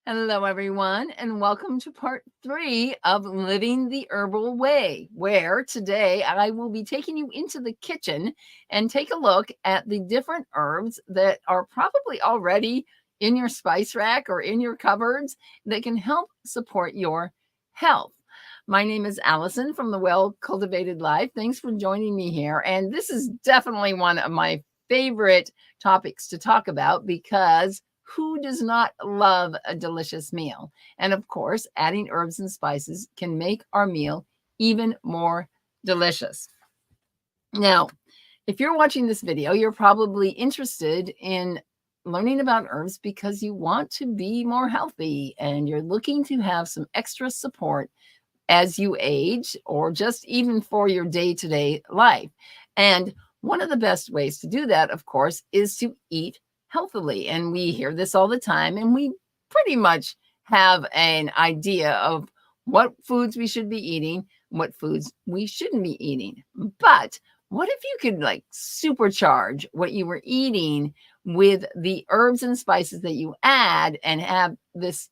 Hello, everyone, and welcome to part 3 of Living the Herbal Way, where today I will be taking you into the kitchen and take a look at the different herbs that are probably already in your spice rack or in your cupboards that can help support your health. My name is Allison from the Well Cultivated Life. Thanks for joining me here. And this is definitely one of my favorite topics to talk about because who does not love a delicious meal? And of course, adding herbs and spices can make our meal even more delicious. Now, if you're watching this video, you're probably interested in learning about herbs because you want to be more healthy and you're looking to have some extra support as you age or just even for your day-to-day life. And one of the best ways to do that, of course, is to eat healthily. And we hear this all the time, and we pretty much have an idea of what foods we should be eating, what foods we shouldn't be eating. But what if you could like supercharge what you were eating with the herbs and spices that you add and have this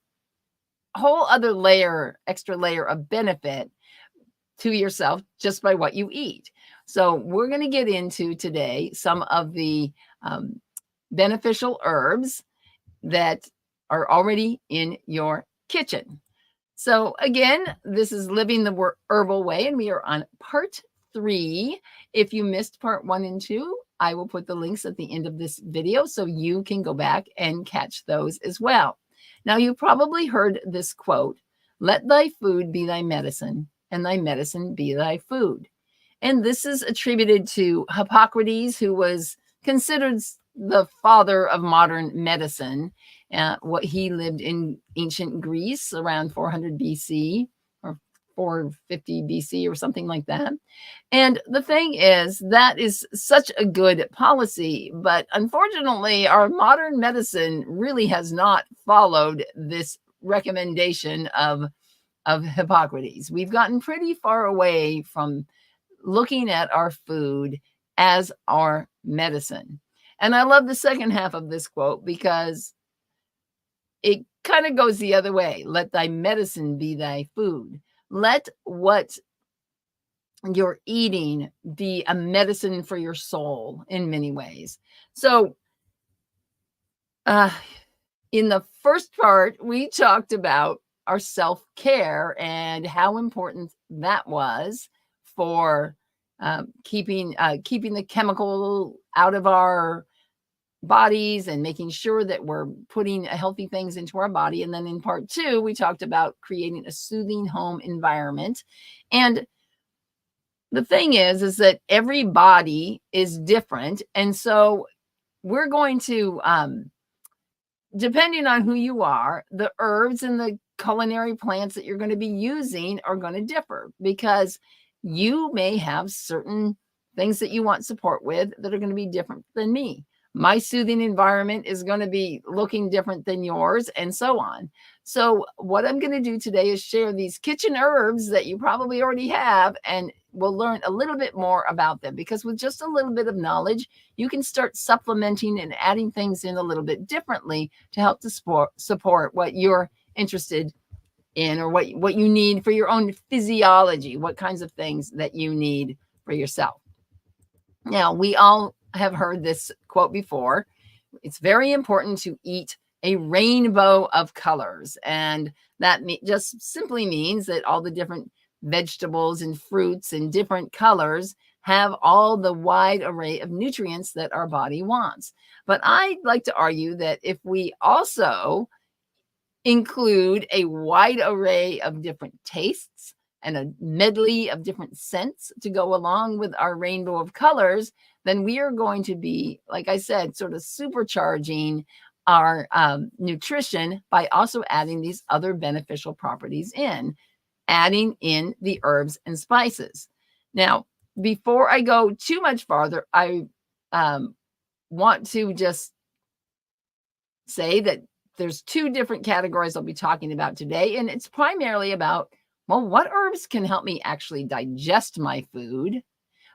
whole other extra layer of benefit to yourself just by what you eat? So we're going to get into today some of the beneficial herbs that are already in your kitchen. So again, this is Living the Herbal Way, and we are on part 3. If you missed part 1 and 2, I will put the links at the end of this video so you can go back and catch those as well. Now, you probably heard this quote, "Let thy food be thy medicine, and thy medicine be thy food." And this is attributed to Hippocrates, who was considered the father of modern medicine. What he lived in ancient Greece around 400 BC or 450 BC or something like that. And the thing is, that is such a good policy, but unfortunately, our modern medicine really has not followed this recommendation of Hippocrates. We've gotten pretty far away from looking at our food as our medicine. And I love the second half of this quote because it kind of goes the other way. Let thy medicine be thy food. Let what you're eating be a medicine for your soul in many ways. So, in the first part, we talked about our self-care and how important that was for keeping the chemical out of our bodies and making sure that we're putting healthy things into our body. And then in part 2, we talked about creating a soothing home environment. And the thing is that every body is different. And so we're going to, depending on who you are, the herbs and the culinary plants that you're going to be using are going to differ because you may have certain things that you want support with that are going to be different than me. My soothing environment is going to be looking different than yours, and so on. So what I'm going to do today is share these kitchen herbs that you probably already have, and we'll learn a little bit more about them, because with just a little bit of knowledge, you can start supplementing and adding things in a little bit differently to help to support what you're interested in, or what you need for your own physiology, what kinds of things that you need for yourself. Now, we all have heard this quote before. It's very important to eat a rainbow of colors. And that just simply means that all the different vegetables and fruits in different colors have all the wide array of nutrients that our body wants. But I'd like to argue that if we also include a wide array of different tastes and a medley of different scents to go along with our rainbow of colors, then we are going to be, like I said, sort of supercharging our nutrition by also adding these other beneficial properties in, adding in the herbs and spices. Now, before I go too much farther, I want to just say that there's 2 different categories I'll be talking about today, and it's primarily about, well, what herbs can help me actually digest my food?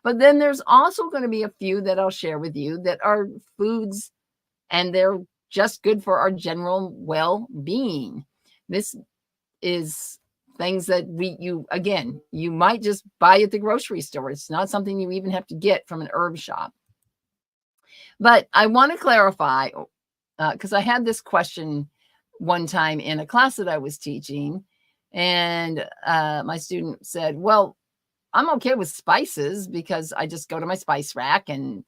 But then there's also going to be a few that I'll share with you that are foods, and they're just good for our general well-being. This is things that you might just buy at the grocery store. It's not something you even have to get from an herb shop. But I want to clarify, because I had this question one time in a class that I was teaching, and my student said, well, I'm okay with spices because I just go to my spice rack and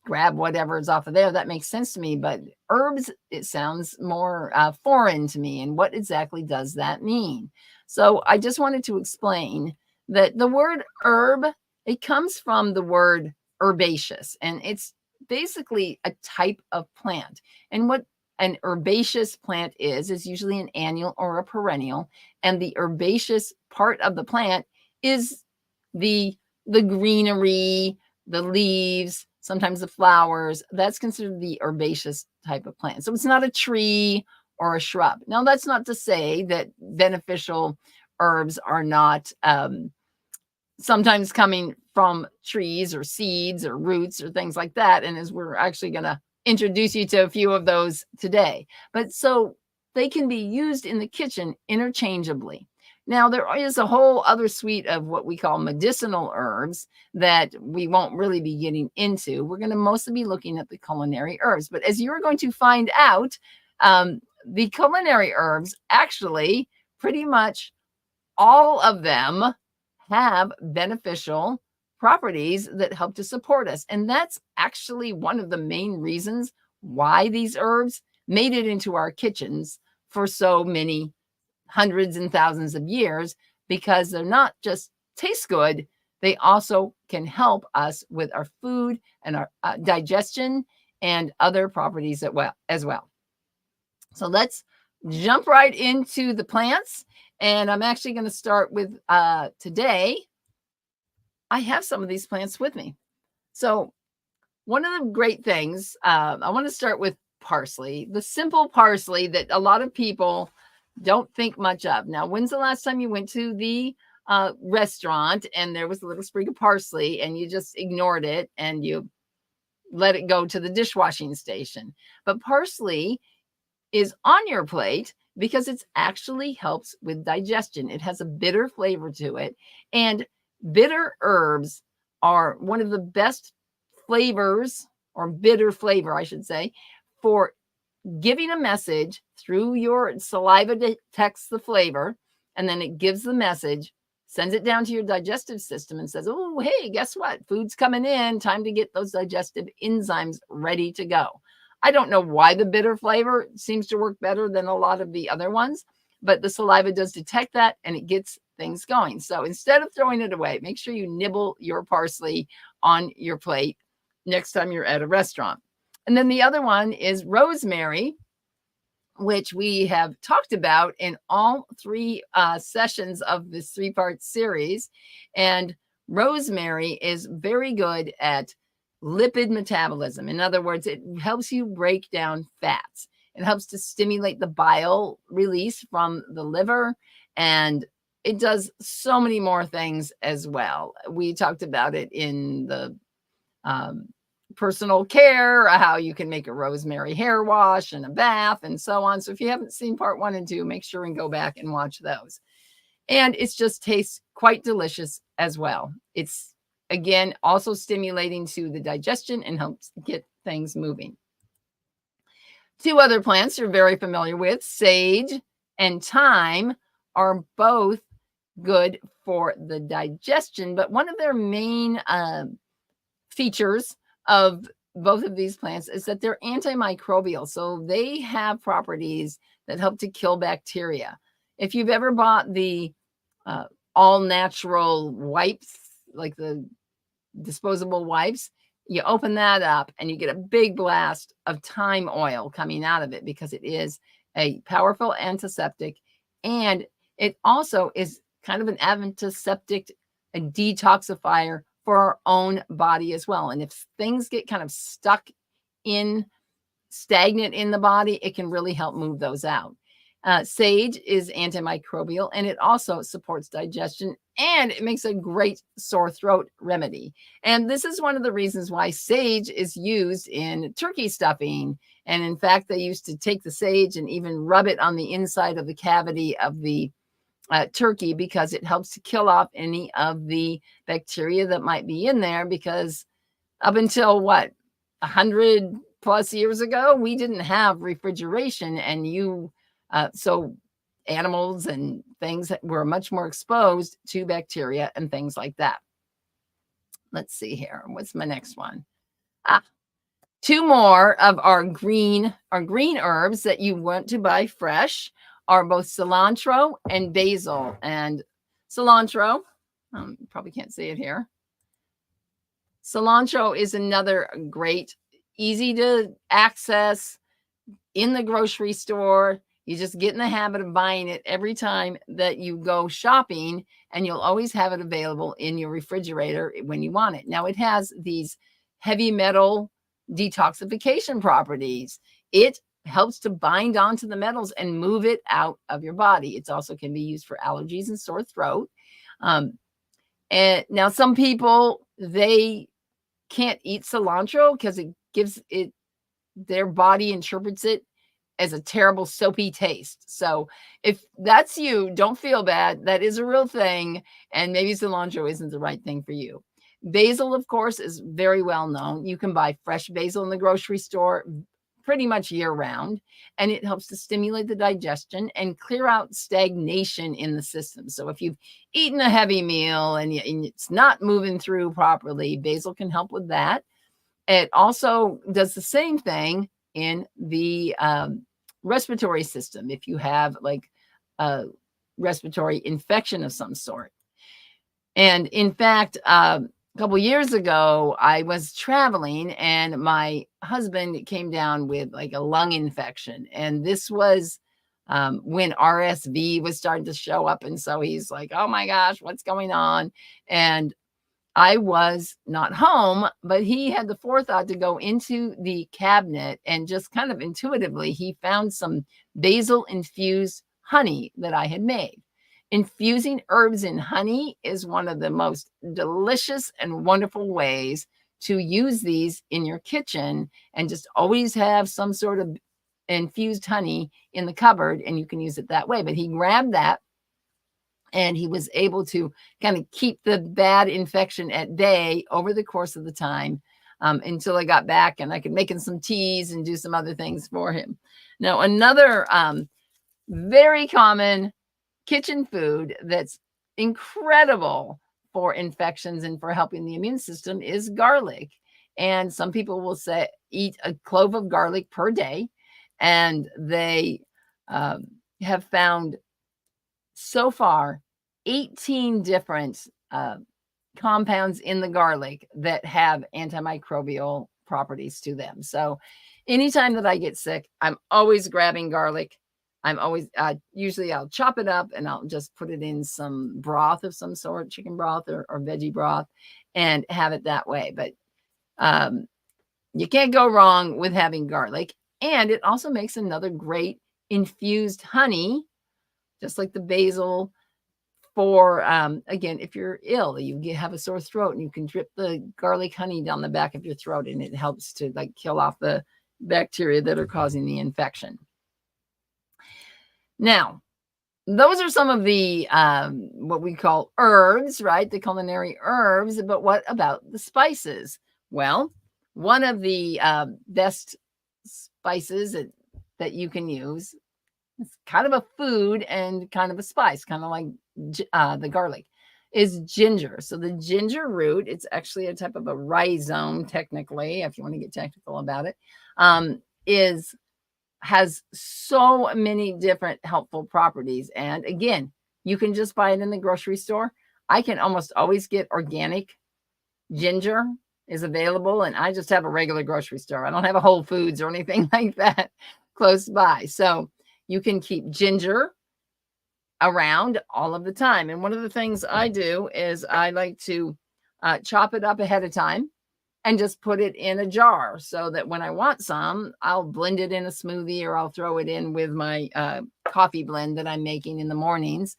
grab whatever is off of there. That makes sense to me. But herbs, it sounds more foreign to me. And what exactly does that mean? So I just wanted to explain that the word herb, it comes from the word herbaceous, and it's basically a type of plant. And what an herbaceous plant is usually an annual or a perennial. And the herbaceous part of the plant is the greenery, the leaves, sometimes the flowers. That's considered the herbaceous type of plant. So it's not a tree or a shrub. Now, that's not to say that beneficial herbs are not sometimes coming from trees or seeds or roots or things like that. And as we're actually going to introduce you to a few of those today. But so they can be used in the kitchen interchangeably. Now, there is a whole other suite of what we call medicinal herbs that we won't really be getting into. We're going to mostly be looking at the culinary herbs. But as you're going to find out, the culinary herbs, actually, pretty much all of them have beneficial properties that help to support us. And that's actually one of the main reasons why these herbs made it into our kitchens for so many hundreds and thousands of years, because they're not just taste good, they also can help us with our food and our digestion and other properties as well. So let's jump right into the plants. And I'm actually going to start with today. I have some of these plants with me. So one of the great things, I want to start with parsley, the simple parsley that a lot of people don't think much of. Now, when's the last time you went to the restaurant and there was a little sprig of parsley and you just ignored it and you let it go to the dishwashing station? But parsley is on your plate because it actually helps with digestion. It has a bitter flavor to it. And bitter herbs are one of the best flavors, or bitter flavor, I should say, for giving a message through your saliva detects the flavor, and then it gives the message, sends it down to your digestive system and says, oh, hey, guess what? Food's coming in. Time to get those digestive enzymes ready to go. I don't know why the bitter flavor seems to work better than a lot of the other ones, but the saliva does detect that and it gets things going. So instead of throwing it away, make sure you nibble your parsley on your plate next time you're at a restaurant. And then the other one is rosemary, which we have talked about in all three sessions of this three-part series. And rosemary is very good at lipid metabolism. In other words, it helps you break down fats. It helps to stimulate the bile release from the liver, and it does so many more things as well. We talked about it in the personal care, how you can make a rosemary hair wash and a bath and so on. So if you haven't seen part 1 and 2, make sure and go back and watch those. And it just tastes quite delicious as well. It's, again, also stimulating to the digestion and helps get things moving. 2 other plants you're very familiar with, sage and thyme, are both good for the digestion, but one of their main features of both of these plants is that they're antimicrobial. So they have properties that help to kill bacteria. If you've ever bought the all natural wipes, like the disposable wipes, you open that up and you get a big blast of thyme oil coming out of it because it is a powerful antiseptic, and it also is kind of an antiseptic, a detoxifier for our own body as well. And if things get kind of stuck in, stagnant in the body, it can really help move those out. Sage is antimicrobial, and it also supports digestion, and it makes a great sore throat remedy. And this is one of the reasons why sage is used in turkey stuffing And in fact, they used to take the sage and even rub it on the inside of the cavity of the turkey, because it helps to kill off any of the bacteria that might be in there. Because up until 100+ years ago, we didn't have refrigeration, and so animals and things were much more exposed to bacteria and things like that. Let's see here. What's my next one? Two more of our green herbs that you want to buy fresh are both cilantro and basil. And cilantro, probably can't see it here. Cilantro is another great, easy to access in the grocery store. You just get in the habit of buying it every time that you go shopping, and you'll always have it available in your refrigerator when you want it. Now, it has these heavy metal detoxification properties. It helps to bind onto the metals and move it out of your body. It also can be used for allergies and sore throat. And now some people, they can't eat cilantro because it gives it, their body interprets it as a terrible soapy taste. So if that's you, don't feel bad. That is a real thing. And maybe cilantro isn't the right thing for you. Basil, of course, is very well known. You can buy fresh basil in the grocery store pretty much year round, and it helps to stimulate the digestion and clear out stagnation in the system. So if you've eaten a heavy meal and it's not moving through properly, basil can help with that. It also does the same thing in the respiratory system if you have like a respiratory infection of some sort. And in fact, a couple years ago, I was traveling and my husband came down with like a lung infection. And this was when RSV was starting to show up. And so he's like, oh my gosh, what's going on? And I was not home, but he had the forethought to go into the cabinet, and just kind of intuitively, he found some basil infused honey that I had made. Infusing herbs in honey is one of the most delicious and wonderful ways to use these in your kitchen, and just always have some sort of infused honey in the cupboard, and you can use it that way. But he grabbed that, and he was able to kind of keep the bad infection at bay over the course of the time until I got back and I could make him some teas and do some other things for him. Now, another very common kitchen food that's incredible for infections and for helping the immune system is garlic. And some people will say eat a clove of garlic per day, and they have found so far 18 different compounds in the garlic that have antimicrobial properties to them. So anytime that I get sick, I'm always grabbing garlic. I'm always usually I'll chop it up and I'll just put it in some broth of some sort, chicken broth or veggie broth, and have it that way. But you can't go wrong with having garlic. And it also makes another great infused honey, just like the basil, for again, if you're ill, you have a sore throat, and you can drip the garlic honey down the back of your throat, and it helps to like kill off the bacteria that are causing the infection. Now, those are some of the what we call herbs, right? The culinary herbs. But what about the spices? Well, one of the best spices that you can use, it's kind of a food and kind of a spice, kind of like the garlic, is ginger. So the ginger root, it's actually a type of a rhizome, technically, if you want to get technical about it, has so many different helpful properties. And again, you can just buy it in the grocery store. I can almost always get organic ginger is available, and I just have a regular grocery store. I don't have a Whole Foods or anything like that close by. So you can keep ginger around all of the time. And one of the things I do is I like to chop it up ahead of time and just put it in a jar, so that when I want some, I'll blend it in a smoothie, or I'll throw it in with my coffee blend that I'm making in the mornings.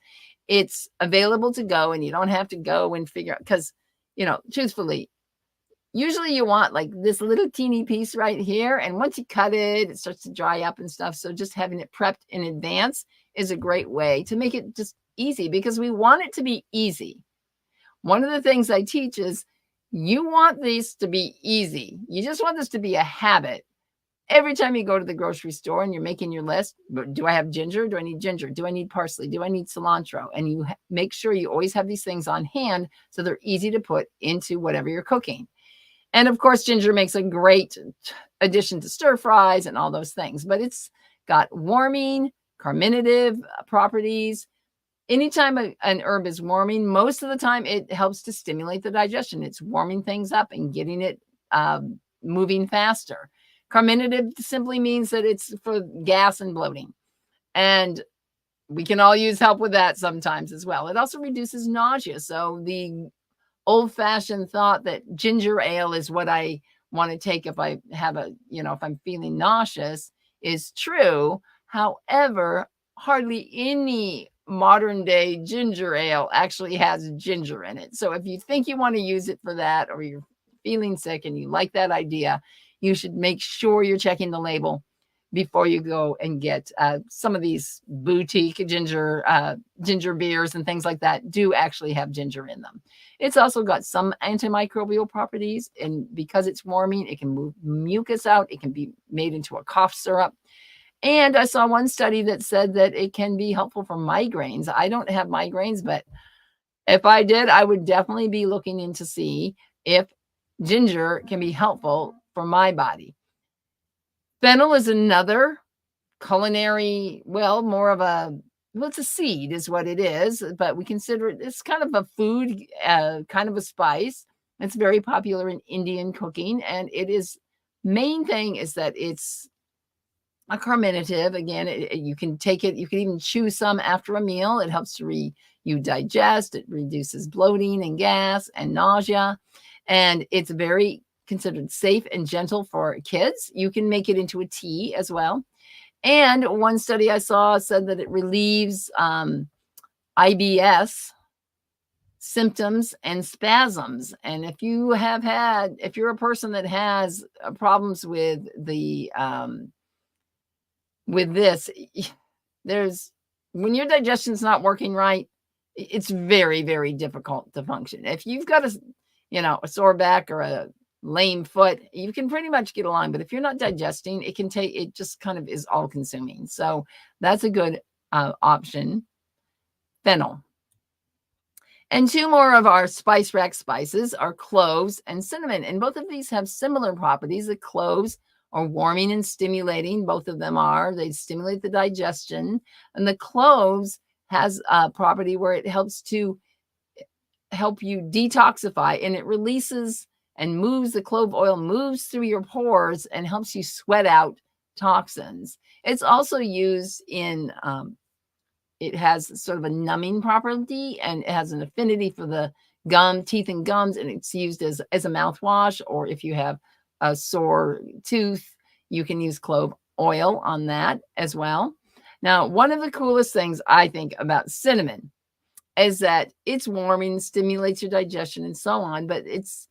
It's available to go, and you don't have to go and figure out, because, truthfully, usually you want like this little teeny piece right here. And once you cut it, it starts to dry up and stuff. So just having it prepped in advance is a great way to make it just easy, because we want it to be easy. One of the things I teach is you want these to be easy. You just want this to be a habit. Every time you go to the grocery store and you're making your list, do I have ginger? Do I need ginger? Do I need parsley? Do I need cilantro? And you make sure you always have these things on hand so they're easy to put into whatever you're cooking. And of course, ginger makes a great addition to stir fries and all those things, but it's got warming, carminative properties. Anytime an herb is warming, most of the time it helps to stimulate the digestion. It's warming things up and getting it moving faster. Carminative simply means that it's for gas and bloating. And we can all use help with that sometimes as well. It also reduces nausea. So the old-fashioned thought that ginger ale is what I want to take if I have if I'm feeling nauseous is true. However, hardly any modern day ginger ale actually has ginger in it. So if you think you want to use it for that, or you're feeling sick and you like that idea, you should make sure you're checking the label before you go and get some of these boutique ginger beers and things like that do actually have ginger in them. It's also got some antimicrobial properties, and because it's warming, it can move mucus out. It can be made into a cough syrup. And I saw one study that said that it can be helpful for migraines. I don't have migraines, but if I did, I would definitely be looking in to see if ginger can be helpful for my body. Fennel is another culinary, it's a seed is what it is, but we consider it's kind of a food, kind of a spice. It's very popular in Indian cooking, and main thing is that it's a carminative. Again, you can take it, you can even chew some after a meal. It helps you digest. It reduces bloating and gas and nausea, and it's very considered safe and gentle for kids. You can make it into a tea as well. And one study I saw said that it relieves IBS symptoms and spasms. And if you're a person that has problems with this, when your digestion's not working right, it's very, very difficult to function. If you've got a sore back or a lame foot, you can pretty much get along. But if you're not digesting, it just kind of is all consuming. So that's a good option. Fennel. And two more of our spice rack spices are cloves and cinnamon. And both of these have similar properties. The cloves are warming and stimulating. Both of them are. They stimulate the digestion. And the cloves has a property where it helps to help you detoxify, and it releases and moves, the clove oil moves through your pores and helps you sweat out toxins. It's also used in, it has sort of a numbing property, and it has an affinity for the teeth and gums, and it's used as a mouthwash, or if you have a sore tooth, you can use clove oil on that as well. Now, one of the coolest things I think about cinnamon is that it's warming, stimulates your digestion and so on, but it's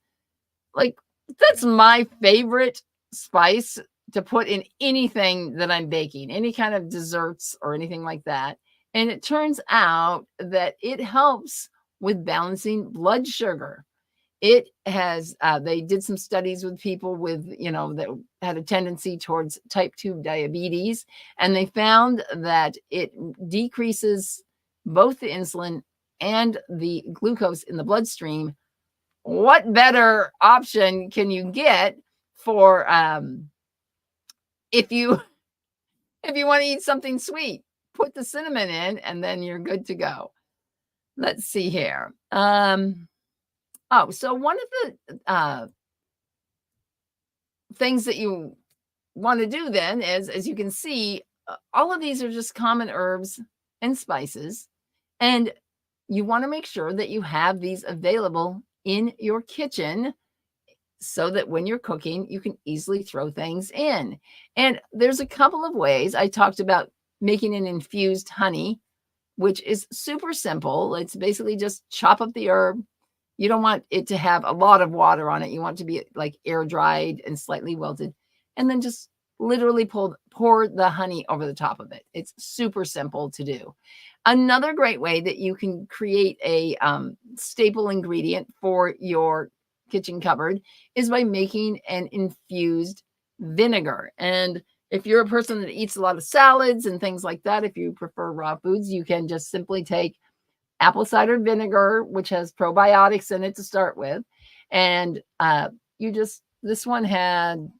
like, that's my favorite spice to put in anything that I'm baking, any kind of desserts or anything like that. And it turns out that it helps with balancing blood sugar. It has, they did some studies with people with, that had a tendency towards type 2 diabetes, and they found that it decreases both the insulin and the glucose in the bloodstream. What better option can you get for if you want to eat something sweet? Put the cinnamon in, and then you're good to go. Let's see here. So one of the things that you want to do then is, as you can see, all of these are just common herbs and spices, and you want to make sure that you have these available in your kitchen so that when you're cooking, you can easily throw things in. And there's a couple of ways. I talked about making an infused honey, which is super simple. It's basically just chop up the herb. You don't want it to have a lot of water on it. You want it to be like air dried and slightly wilted. And then just literally pour the honey over the top of it. It's super simple to do. Another great way that you can create a staple ingredient for your kitchen cupboard is by making an infused vinegar. And if you're a person that eats a lot of salads and things like that, if you prefer raw foods, you can just simply take apple cider vinegar, which has probiotics in it to start with. And this one had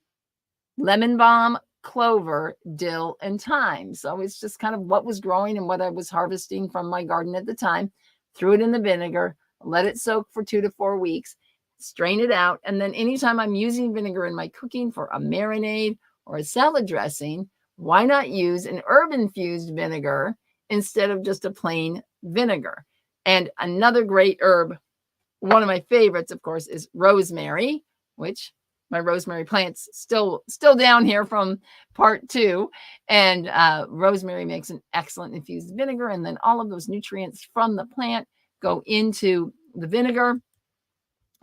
lemon balm, clover, dill, and thyme. So it's just kind of what was growing and what I was harvesting from my garden at the time. Threw it in the vinegar, let it soak for 2 to 4 weeks, strain it out. And then anytime I'm using vinegar in my cooking for a marinade or a salad dressing, why not use an herb-infused vinegar instead of just a plain vinegar? And another great herb, one of my favorites, of course, is rosemary, which my rosemary plant's still down here from part 2. And rosemary makes an excellent infused vinegar. And then all of those nutrients from the plant go into the vinegar.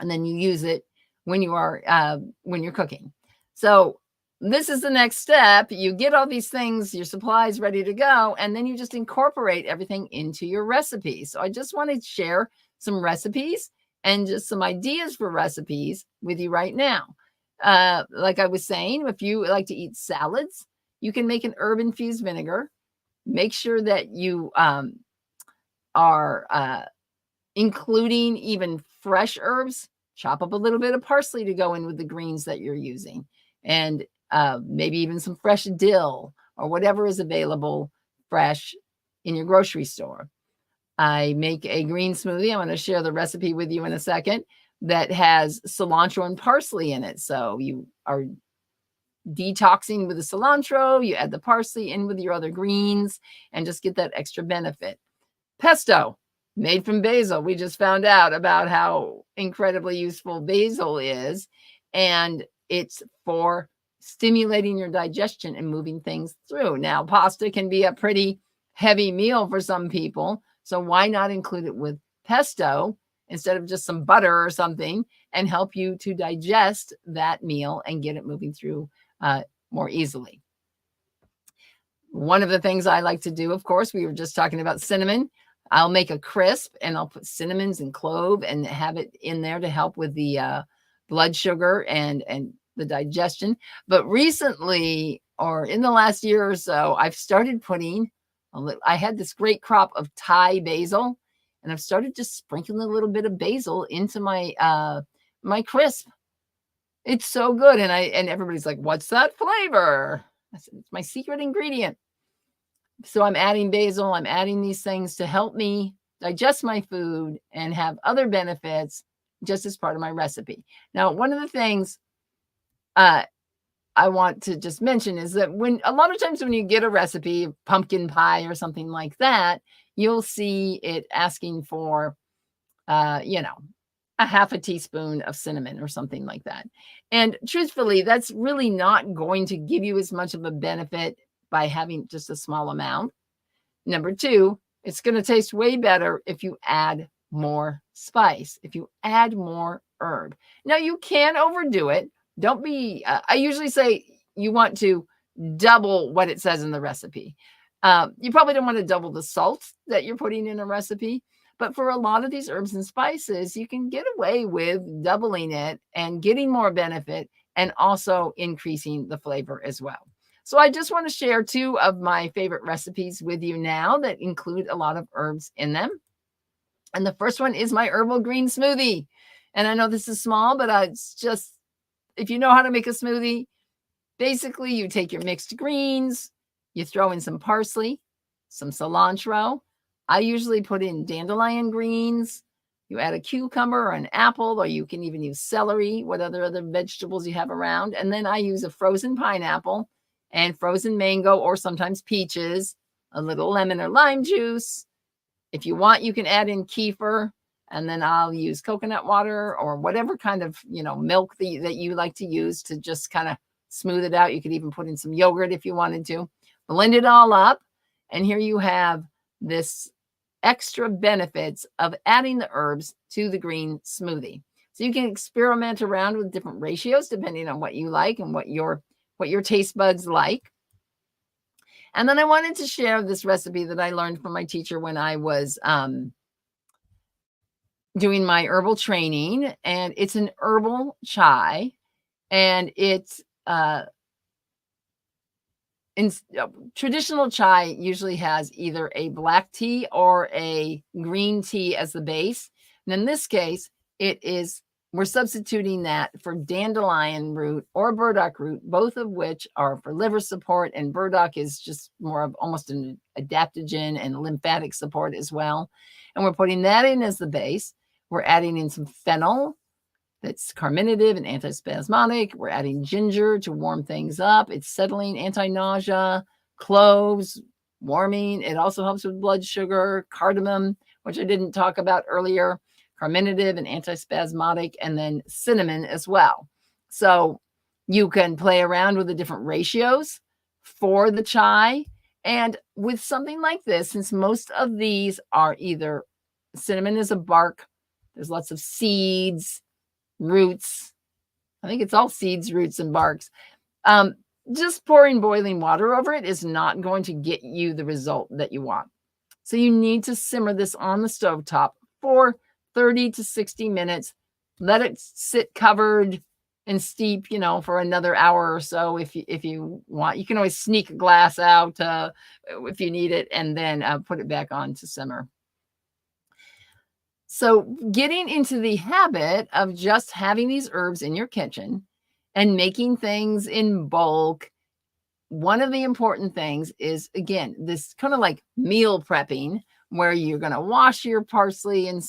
And then you use it when you're cooking. So this is the next step. You get all these things, your supplies ready to go, and then you just incorporate everything into your recipe. So I just want to share some recipes and just some ideas for recipes with you right now. Like I was saying, if you like to eat salads, you can make an herb-infused vinegar. Make sure that you are including even fresh herbs. Chop up a little bit of parsley to go in with the greens that you're using. And maybe even some fresh dill or whatever is available fresh in your grocery store. I make a green smoothie. I'm going to share the recipe with you in a second that has cilantro and parsley in it. So you are detoxing with the cilantro, you add the parsley in with your other greens and just get that extra benefit. Pesto, made from basil. We just found out about how incredibly useful basil is, and it's for stimulating your digestion and moving things through. Now, pasta can be a pretty heavy meal for some people, so why not include it with pesto instead of just some butter or something and help you to digest that meal and get it moving through more easily. One of the things I like to do, of course, we were just talking about cinnamon. I'll make a crisp and I'll put cinnamons and clove and have it in there to help with the blood sugar and the digestion. But recently, or in the last year or so, I've started putting, I had this great crop of Thai basil, and I've started just sprinkling a little bit of basil into my my crisp. It's so good. And everybody's like, what's that flavor? I said, it's my secret ingredient. So I'm adding basil. I'm adding these things to help me digest my food and have other benefits just as part of my recipe. Now, one of the things I want to just mention is that a lot of times when you get a recipe, pumpkin pie or something like that, you'll see it asking for, a half a teaspoon of cinnamon or something like that. And truthfully, that's really not going to give you as much of a benefit by having just a small amount. Number 2, it's going to taste way better if you add more spice, if you add more herb. Now, you can overdo it. Don't be, I usually say you want to double what it says in the recipe. You probably don't want to double the salt that you're putting in a recipe, but for a lot of these herbs and spices, you can get away with doubling it and getting more benefit and also increasing the flavor as well. So I just want to share 2 of my favorite recipes with you now that include a lot of herbs in them. And the first one is my herbal green smoothie. And I know this is small, but it's just, if you know how to make a smoothie, basically you take your mixed greens, you throw in some parsley, some cilantro. I usually put in dandelion greens. You add a cucumber or an apple, or you can even use celery, what other vegetables you have around. And then I use a frozen pineapple and frozen mango, or sometimes peaches, a little lemon or lime juice. If you want, you can add in kefir, and then I'll use coconut water or whatever kind of, milk that you like to use to just kind of smooth it out. You could even put in some yogurt if you wanted to. Blend it all up, and here you have this extra benefits of adding the herbs to the green smoothie. So you can experiment around with different ratios depending on what you like and what your taste buds like. And then I wanted to share this recipe that I learned from my teacher when I was doing my herbal training, and it's an herbal chai, and it's traditional chai usually has either a black tea or a green tea as the base. And in this case, we're substituting that for dandelion root or burdock root, both of which are for liver support, and burdock is just more of almost an adaptogen and lymphatic support as well. And we're putting that in as the base. We're adding in some fennel that's carminative and antispasmodic. We're adding ginger to warm things up. It's settling, anti-nausea, cloves, warming. It also helps with blood sugar, cardamom, which I didn't talk about earlier, carminative and antispasmodic, and then cinnamon as well. So you can play around with the different ratios for the chai. And with something like this, since most of these are either cinnamon is a bark, there's lots of seeds, roots. I think it's all seeds, roots, and barks. Just pouring boiling water over it is not going to get you the result that you want. So you need to simmer this on the stovetop for 30 to 60 minutes. Let it sit covered and steep, for another hour or so. If you want, you can always sneak a glass out if you need it, and then put it back on to simmer. So getting into the habit of just having these herbs in your kitchen and making things in bulk, one of the important things is, again, this kind of like meal prepping, where you're going to wash your parsley and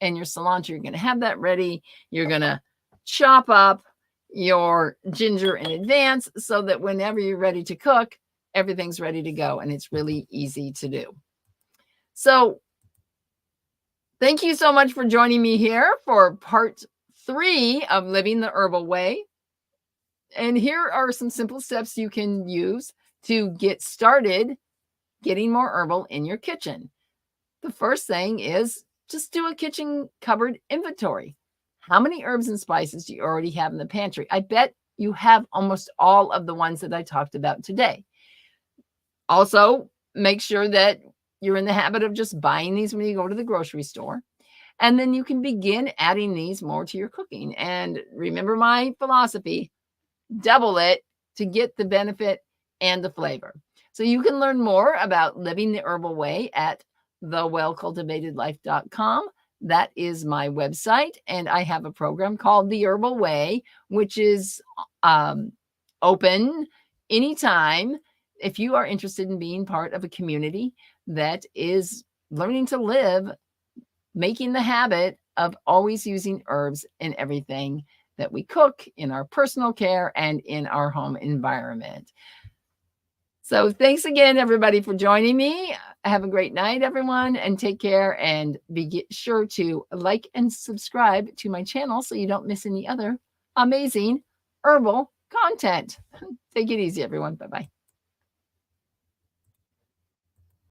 your cilantro. You're going to have that ready. You're going to chop up your ginger in advance so that whenever you're ready to cook, everything's ready to go, and it's really easy to do. So thank you so much for joining me here for part 3 of Living the Herbal Way. And here are some simple steps you can use to get started getting more herbal in your kitchen. The first thing is just do a kitchen cupboard inventory. How many herbs and spices do you already have in the pantry? I bet you have almost all of the ones that I talked about today. Also, make sure that you're in the habit of just buying these when you go to the grocery store. And then you can begin adding these more to your cooking. And remember my philosophy, double it to get the benefit and the flavor. So you can learn more about Living the Herbal Way at thewellcultivatedlife.com. That is my website. And I have a program called The Herbal Way, which is open anytime if you are interested in being part of a community that is learning to live, making the habit of always using herbs in everything that we cook, in our personal care, and in our home environment. So thanks again, everybody, for joining me. Have a great night, everyone, and take care. And be sure to like and subscribe to my channel so you don't miss any other amazing herbal content. Take it easy, everyone. Bye-bye.